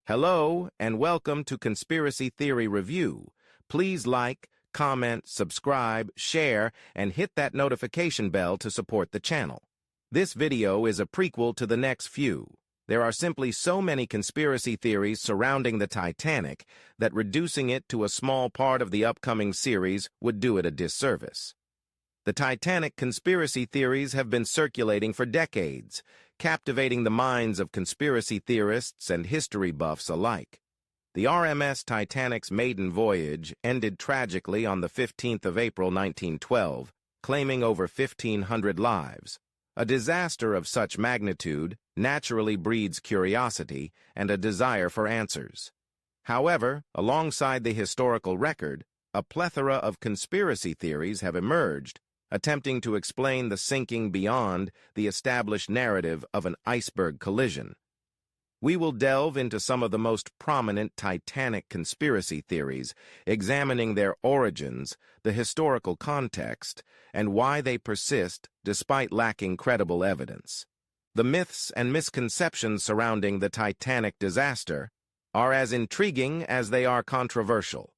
Hello, and welcome to Conspiracy Theory Review. Please like, comment, subscribe, share, and hit that notification bell to support the channel. This video is a prequel to the next few. There are simply so many conspiracy theories surrounding the Titanic that reducing it to a small part of the upcoming series would do it a disservice. The Titanic conspiracy theories have been circulating for decades, captivating the minds of conspiracy theorists and history buffs alike. The RMS Titanic's maiden voyage ended tragically on the 15th of April 1912, claiming over 1,500 lives. A disaster of such magnitude naturally breeds curiosity and a desire for answers. However, alongside the historical record, a plethora of conspiracy theories have emerged, attempting to explain the sinking beyond the established narrative of an iceberg collision. We will delve into some of the most prominent Titanic conspiracy theories, examining their origins, the historical context, and why they persist despite lacking credible evidence. The myths and misconceptions surrounding the Titanic disaster are as intriguing as they are controversial.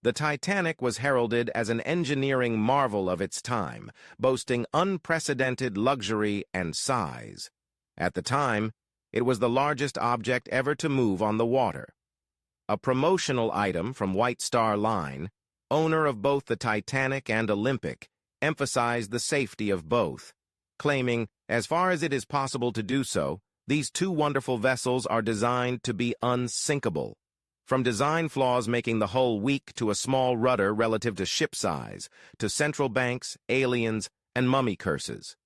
The Titanic was heralded as an engineering marvel of its time, boasting unprecedented luxury and size. At the time, it was the largest object ever to move on the water. A promotional item from White Star Line, owner of both the Titanic and Olympic, emphasized the safety of both, claiming, as far as it is possible to do so, these two wonderful vessels are designed to be unsinkable. From design flaws making the hull weak to a small rudder relative to ship size, to central banks, aliens, and mummy curses.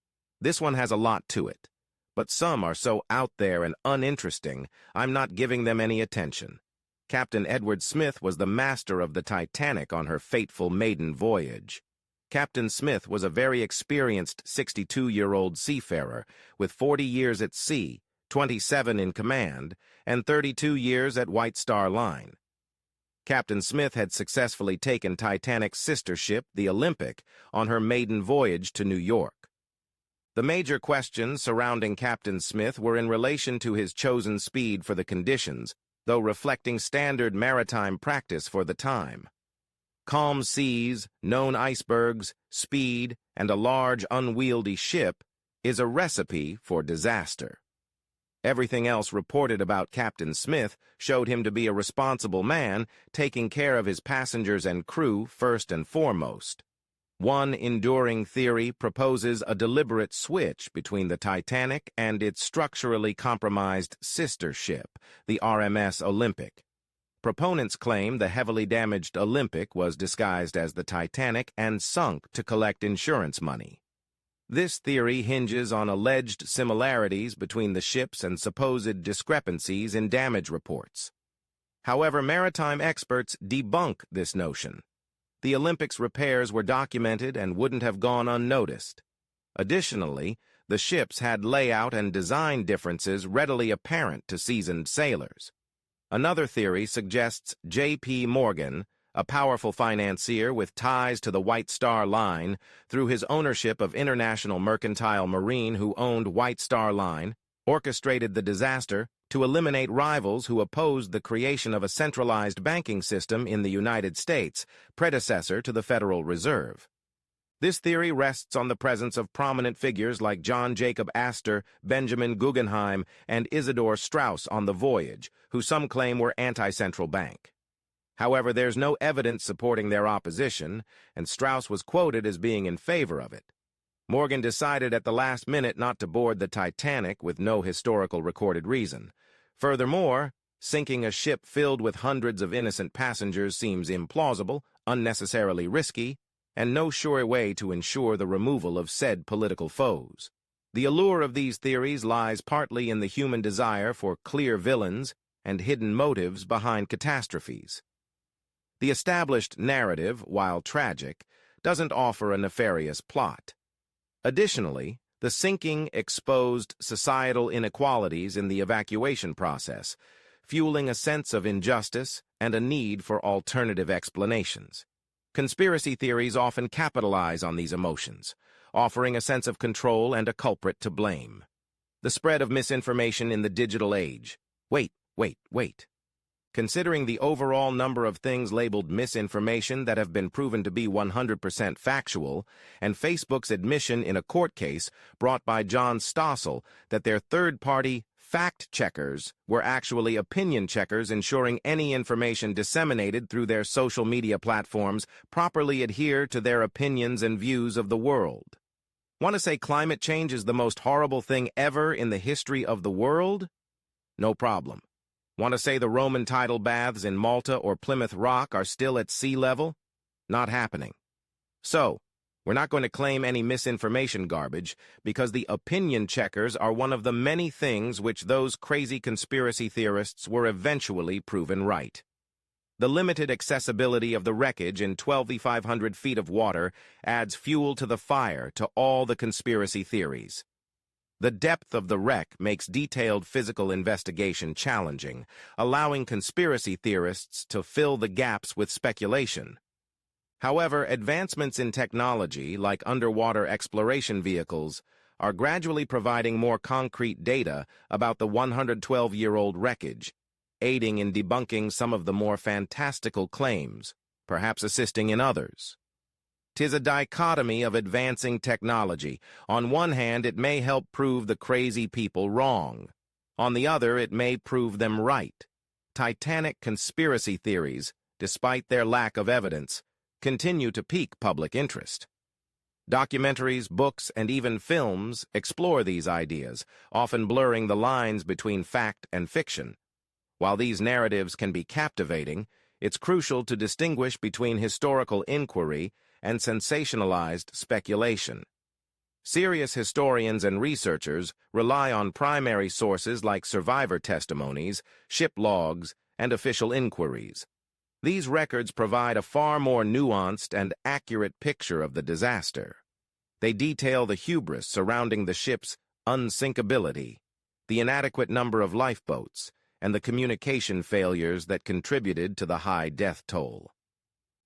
This one has a lot to it. But some are so out there and uninteresting, I'm not giving them any attention. Captain Edward Smith was the master of the Titanic on her fateful maiden voyage. Captain Smith was a very experienced 62-year-old seafarer with 40 years at sea, 27 in command, and 32 years at White Star Line. Captain Smith had successfully taken Titanic's sister ship, the Olympic, on her maiden voyage to New York. The major questions surrounding Captain Smith were in relation to his chosen speed for the conditions, though reflecting standard maritime practice for the time. Calm seas, known icebergs, speed, and a large, unwieldy ship is a recipe for disaster. Everything else reported about Captain Smith showed him to be a responsible man, taking care of his passengers and crew first and foremost. One enduring theory proposes a deliberate switch between the Titanic and its structurally compromised sister ship, the RMS Olympic. Proponents claim the heavily damaged Olympic was disguised as the Titanic and sunk to collect insurance money. This theory hinges on alleged similarities between the ships and supposed discrepancies in damage reports. However, maritime experts debunk this notion. The Olympic's repairs were documented and wouldn't have gone unnoticed. Additionally, the ships had layout and design differences readily apparent to seasoned sailors. Another theory suggests J.P. Morgan, a powerful financier with ties to the White Star Line through his ownership of International Mercantile Marine, who owned White Star Line, orchestrated the disaster to eliminate rivals who opposed the creation of a centralized banking system in the United States, predecessor to the Federal Reserve. This theory rests on the presence of prominent figures like John Jacob Astor, Benjamin Guggenheim, and Isidor Straus on the voyage, who some claim were anti-central bank. However, there's no evidence supporting their opposition, and Straus was quoted as being in favor of it. Morgan decided at the last minute not to board the Titanic with no historical recorded reason. Furthermore, sinking a ship filled with hundreds of innocent passengers seems implausible, unnecessarily risky, and no sure way to ensure the removal of said political foes. The allure of these theories lies partly in the human desire for clear villains and hidden motives behind catastrophes. The established narrative, while tragic, doesn't offer a nefarious plot. Additionally, the sinking exposed societal inequalities in the evacuation process, fueling a sense of injustice and a need for alternative explanations. Conspiracy theories often capitalize on these emotions, offering a sense of control and a culprit to blame. The spread of misinformation in the digital age. Wait. Considering the overall number of things labeled misinformation that have been proven to be 100% factual, and Facebook's admission in a court case brought by John Stossel that their third-party fact-checkers were actually opinion checkers ensuring any information disseminated through their social media platforms properly adhere to their opinions and views of the world. Want to say climate change is the most horrible thing ever in the history of the world? No problem. Want to say the Roman tidal baths in Malta or Plymouth Rock are still at sea level? Not happening. So, we're not going to claim any misinformation garbage because the opinion checkers are one of the many things which those crazy conspiracy theorists were eventually proven right. The limited accessibility of the wreckage in 12,500 feet of water adds fuel to the fire to all the conspiracy theories. The depth of the wreck makes detailed physical investigation challenging, allowing conspiracy theorists to fill the gaps with speculation. However, advancements in technology, like underwater exploration vehicles, are gradually providing more concrete data about the 112-year-old wreckage, aiding in debunking some of the more fantastical claims, perhaps assisting in others. 'Tis a dichotomy of advancing technology. On one hand, it may help prove the crazy people wrong. On the other, it may prove them right. Titanic conspiracy theories, despite their lack of evidence, continue to pique public interest. Documentaries, books, and even films explore these ideas, often blurring the lines between fact and fiction. While these narratives can be captivating, it's crucial to distinguish between historical inquiry and sensationalized speculation. Serious historians and researchers rely on primary sources like survivor testimonies, ship logs, and official inquiries. These records provide a far more nuanced and accurate picture of the disaster. They detail the hubris surrounding the ship's unsinkability, the inadequate number of lifeboats, and the communication failures that contributed to the high death toll.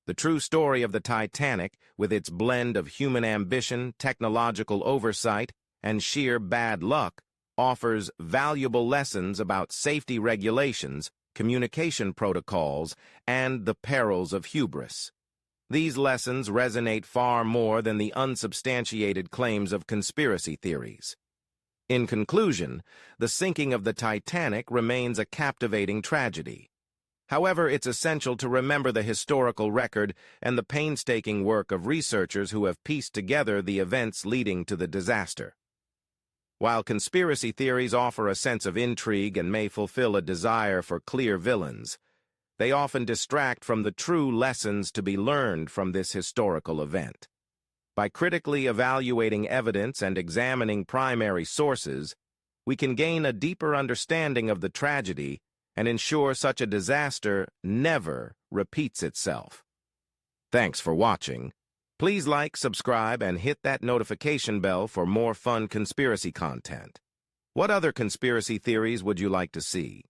The true story of the Titanic, with its blend of human ambition, technological oversight, and sheer bad luck, offers valuable lessons about safety regulations, communication protocols, and the perils of hubris. These lessons resonate far more than the unsubstantiated claims of conspiracy theories. In conclusion, the sinking of the Titanic remains a captivating tragedy. However, it's essential to remember the historical record and the painstaking work of researchers who have pieced together the events leading to the disaster. While conspiracy theories offer a sense of intrigue and may fulfill a desire for clear villains, they often distract from the true lessons to be learned from this historical event. By critically evaluating evidence and examining primary sources, we can gain a deeper understanding of the tragedy and ensure such a disaster never repeats itself. Thanks for watching. Please like, subscribe, and hit that notification bell for more fun conspiracy content. What other conspiracy theories would you like to see?